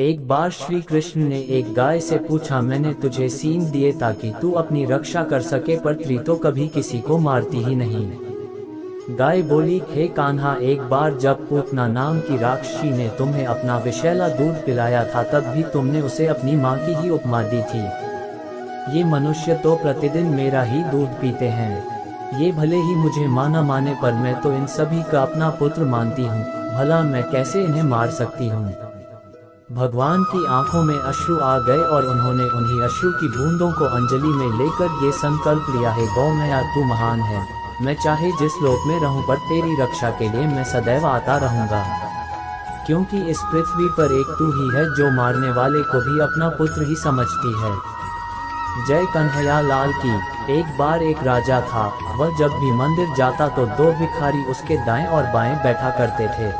एक बार श्री कृष्ण ने एक गाय से पूछा, मैंने तुझे सींग दिए ताकि तू अपनी रक्षा कर सके, पर तू तो कभी किसी को मारती ही नहीं। गाय बोली, हे कान्हा, एक बार जब पूतना नाम की राक्षसी ने तुम्हें अपना विषैला दूध पिलाया था, तब भी तुमने उसे अपनी माँ की ही उपमा दी थी। ये मनुष्य तो प्रतिदिन मेरा ही दूध पीते हैं। ये भले ही मुझे माना माने, पर मैं तो इन सभी का अपना पुत्र मानती हूँ। भला मैं कैसे इन्हें मार सकती हूँ। भगवान की आंखों में अश्रु आ गए और उन्होंने उन्हीं अश्रु की बूंदों को अंजलि में लेकर ये संकल्प लिया है, गौ मैया तू महान है। मैं चाहे जिस लोक में रहूं, पर तेरी रक्षा के लिए मैं सदैव आता रहूंगा, क्योंकि इस पृथ्वी पर एक तू ही है जो मारने वाले को भी अपना पुत्र ही समझती है। जय कन्हैया लाल की। एक बार एक राजा था। वह जब भी मंदिर जाता तो दो भिखारी उसके दाएं और बाएं बैठा करते थे।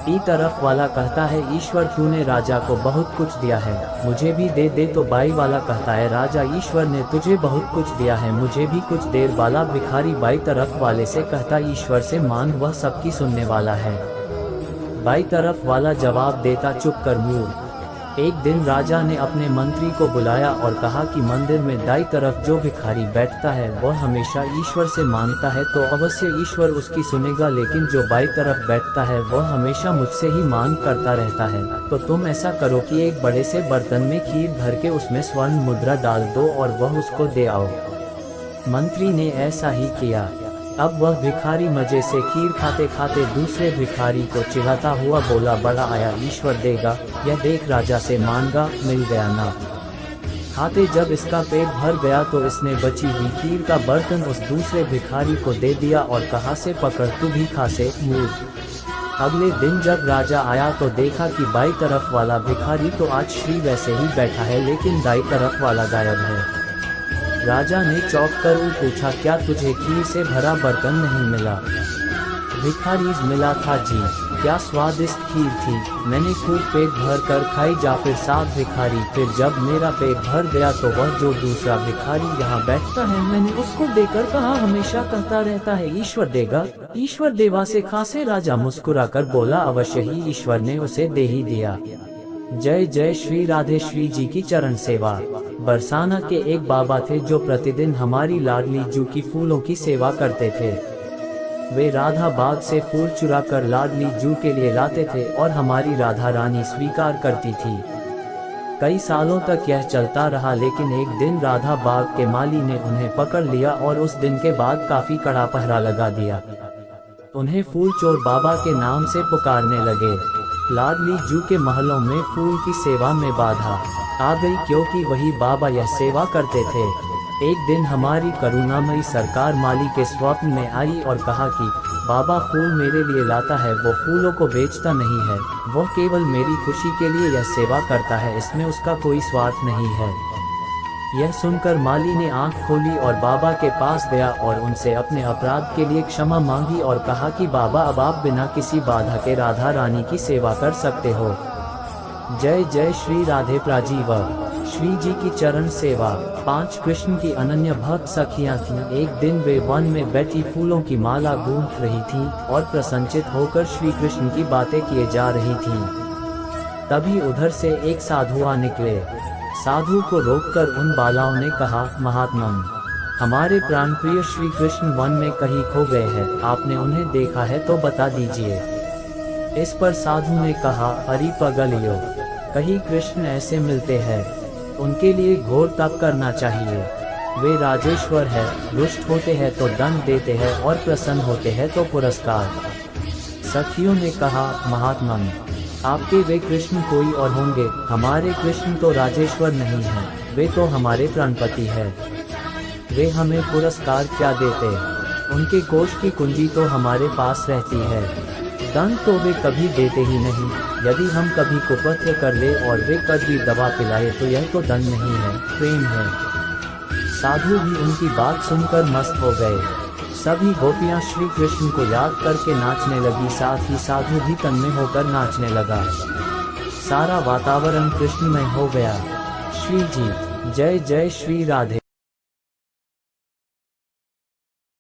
ई तरफ वाला कहता है, ईश्वर तूने राजा को बहुत कुछ दिया है, मुझे भी दे दे। तो बाई वाला कहता है, राजा ईश्वर ने तुझे बहुत कुछ दिया है, मुझे भी कुछ देर वाला भिखारी बाई तरफ वाले से कहता, ईश्वर से मांग, वह सबकी सुनने वाला है। बाई तरफ वाला जवाब देता, चुप कर मूर्ख। एक दिन राजा ने अपने मंत्री को बुलाया और कहा कि मंदिर में दाई तरफ जो भिखारी बैठता है वह हमेशा ईश्वर से मांगता है, तो अवश्य ईश्वर उसकी सुनेगा, लेकिन जो बाई तरफ बैठता है वह हमेशा मुझसे ही मांग करता रहता है। तो तुम ऐसा करो कि एक बड़े से बर्तन में खीर भर के उसमें स्वर्ण मुद्रा डाल दो और वह उसको दे आओ। मंत्री ने ऐसा ही किया। अब वह भिखारी मजे से खीर खाते खाते दूसरे भिखारी को चिढ़ाता हुआ बोला, बड़ा आया, ईश्वर देगा, यह देख राजा से मांगा, मिल गया ना। खाते जब इसका पेट भर गया तो इसने बची हुई खीर का बर्तन उस दूसरे भिखारी को दे दिया और कहा, से पकड़, तू भी खा से मूर्ख। अगले दिन जब राजा आया तो देखा कि बाई तरफ वाला भिखारी तो आज श्री वैसे ही बैठा है, लेकिन दाई तरफ वाला गायब है। राजा ने चौंक कर पूछा, क्या तुझे खीर से भरा बर्तन नहीं मिला? भिखारी, मिला था जी, क्या स्वादिष्ट खीर थी, मैंने खूब पेट भर कर खाई। जा फिर साथ भिखारी, फिर जब मेरा पेट भर गया तो वह जो दूसरा भिखारी यहाँ बैठता है, मैंने उसको देकर कहा, हमेशा कहता रहता है ईश्वर देगा, ईश्वर देवा से खासे। राजा मुस्कुराकर बोला, अवश्य ही ईश्वर ने उसे दे ही दिया। जय जय श्री राधे। श्री जी की चरण सेवा। बरसाना के एक बाबा थे जो प्रतिदिन हमारी लाडली जू की फूलों की सेवा करते थे। वे राधा बाग से फूल चुरा कर लाडली जू के लिए लाते थे और हमारी राधा रानी स्वीकार करती थी। कई सालों तक यह चलता रहा, लेकिन एक दिन राधा बाग के माली ने उन्हें पकड़ लिया और उस दिन के बाद काफी कड़ा पहरा लगा दिया। उन्हें फूल चोर बाबा के नाम से पुकारने लगे। लाडली जू के महलों में फूल की सेवा में बाधा आ गई, क्योंकि वही बाबा यह सेवा करते थे। एक दिन हमारी करुणामयी सरकार माली के स्वप्न में आई और कहा कि बाबा फूल मेरे लिए लाता है, वो फूलों को बेचता नहीं है, वो केवल मेरी खुशी के लिए यह सेवा करता है, इसमें उसका कोई स्वार्थ नहीं है। यह सुनकर माली ने आंख खोली और बाबा के पास गया और उनसे अपने अपराध के लिए क्षमा मांगी और कहा कि बाबा, अब आप बिना किसी बाधा के राधा रानी की सेवा कर सकते हो। जय जय श्री राधे प्राजीव। श्री जी की चरण सेवा। 5 कृष्ण की अनन्य भक्त सखियां थीं। एक दिन वे वन में बैठी फूलों की माला गूंथ रही थीं और प्रसन्नचित होकर श्री कृष्ण की बातें किए जा रही थीं। तभी उधर से एक साधु आ निकले। साधु को रोककर उन बालाओं ने कहा, महात्मन, हमारे प्राणप्रिय श्री कृष्ण वन में कहीं खो गए हैं, आपने उन्हें देखा है तो बता दीजिए। इस पर साधु ने कहा, अरे पगलियो, कहीं कृष्ण ऐसे मिलते हैं, उनके लिए घोर तप करना चाहिए। वे राजेश्वर है, रुष्ट होते हैं तो दंड देते हैं और प्रसन्न होते हैं तो पुरस्कार। सखियों ने कहा, महात्मन, आपके वे कृष्ण कोई और होंगे, हमारे कृष्ण तो राजेश्वर नहीं हैं, वे तो हमारे प्राणपति हैं। वे हमें पुरस्कार क्या देते, उनके कोष की कुंजी तो हमारे पास रहती है, दंड तो वे कभी देते ही नहीं। यदि हम कभी कुपत्र कर ले और वे कभी दवा पिलाए तो यह तो दंड नहीं है, प्रेम है। साधु भी उनकी बात सुनकर मस्त हो गए। सभी गोपियां श्री कृष्ण को याद करके नाचने लगी, साथ ही साधु भी तन्मय होकर नाचने लगा। सारा वातावरण कृष्णमय हो गया। श्री जी। जय जय श्री राधे।